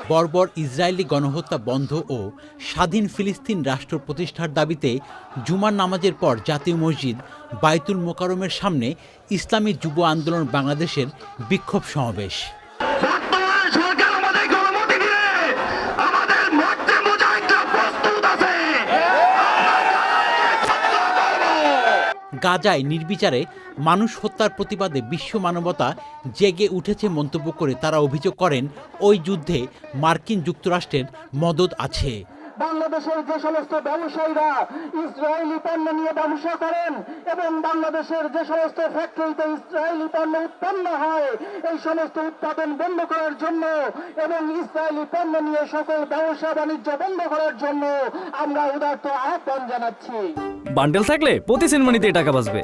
বর্বর ইসরায়েলি গণহত্যা বন্ধ ও স্বাধীন ফিলিস্তিন রাষ্ট্র প্রতিষ্ঠার দাবিতে জুমার নামাজের পর জাতীয় মসজিদ বায়তুল মোকাররমের সামনে ইসলামী যুব আন্দোলন বাংলাদেশের বিক্ষোভ সমাবেশ। গাজায় নির্বিচারে মানুষ হত্যার প্রতিবাদে বিশ্ব মানবতা জেগে উঠেছে মন্তব্য করে তারা অভিযোগ করেন ওই যুদ্ধে মার্কিন যুক্তরাষ্ট্রের মদদ আছে। বাংলাদেশের যে সমস্ত ব্যবসায়ীরা ইসরায়েলি পণ্য নিয়ে ব্যবসা করেন এবং বাংলাদেশের যে সমস্ত ফ্যাক্টরিতে ইসরায়েলি পণ্য উৎপন্ন হয় এই সমস্ত উৎপাদন বন্ধ করার জন্য এবং ইসরায়েলি পণ্য নিয়ে সকল ব্যবসা বাণিজ্য বন্ধ করার জন্য আমরা উদারত আহ্বান জানাচ্ছি। বান্ডেল থাকলে প্রতি সেনমানিতে টাকা বাঁচবে।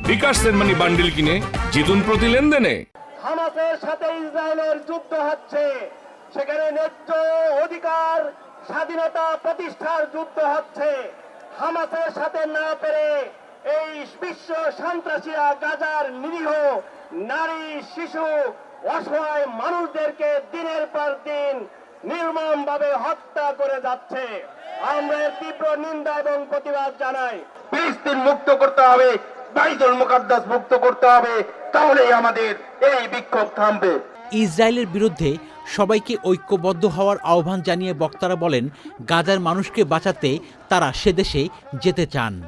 বিকাশ সেনমানি বান্ডেল কিনে জিতুন প্রতি লেনদেনে। হামাসের সাথে ইসরায়েলের যুদ্ধ হচ্ছে, সেখানে ন্যায্য অধিকার স্বাধীনতা প্রতিষ্ঠার যুদ্ধ হচ্ছে। হামাসের সাথে না পেরে এই বিশ্ব সন্ত্রাসীরা গাজার নিরীহ নারী, শিশু, অসহায় মানুষদেরকে দিনের পর দিন নির্মমভাবে হত্যা করে যাচ্ছে। আমরা এর তীব্র নিন্দা এবং প্রতিবাদ জানাই। ফিলিস্তিন মুক্ত করতে হবে, বাইতুল মুকাদ্দাস মুক্ত করতে হবে, তাহলেই আমাদের এই বিক্ষোভ থামবে। ইসরায়েলের বিরুদ্ধে সবাইকে ঐক্যবদ্ধ হওয়ার আহ্বান জানিয়ে বক্তারা বলেন, গাজার মানুষকে বাঁচাতে তারা সে দেশে যেতে চান।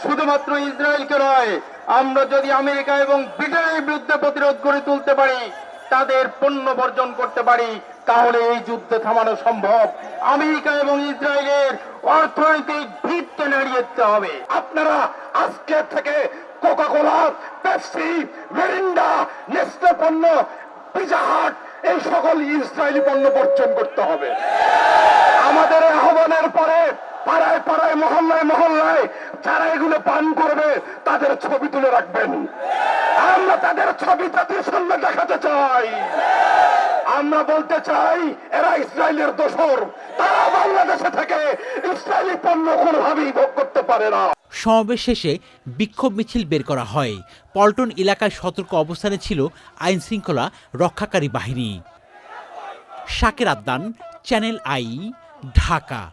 শুধুমাত্র ইসরায়েলকে নয়, আমরা যদি আমেরিকা এবং ব্রিটেনের বিরুদ্ধে প্রতিরোধ গড়ে তুলতে পারি, তাদের পণ্য বর্জন করতে পারি, তাহলে এই যুদ্ধ থামানো সম্ভব। আমেরিকা এবং ইসরায়েলের অর্থনৈতিক ভিতকে নাড়িয়ে দিতে হবে। আপনারা আজকে থেকে কোকা-কোলা, পেপসি, মিরিন্ডা, নেসলে পণ্য, পিজা হাট এই সকল ইসরায়েলি পণ্য বর্জন করতে হবে। আমাদের আহ্বানের পরে পাড়ায় পাড়ায়, মহল্লায় মহল্লায় যারা এগুলো পান করবে তাদের ছবি তুলে রাখবেন। আমরা তাদের ছবি জাতির সামনে দেখাতে চাই। আমরা বলতে চাই এরা ইসরায়েলের দোসর, তারা বাংলাদেশে থেকে ইসরায়েলি পণ্য কোনোভাবেই ভোগ করতে পারে না। সমাবেশ শেষে বিক্ষোভ মিছিল বের করা হয়। পল্টন এলাকায় সতর্ক অবস্থানে ছিল আইন শৃঙ্খলা রক্ষাকারী বাহিনী। শাকের আদনান, চ্যানেল আই, ঢাকা।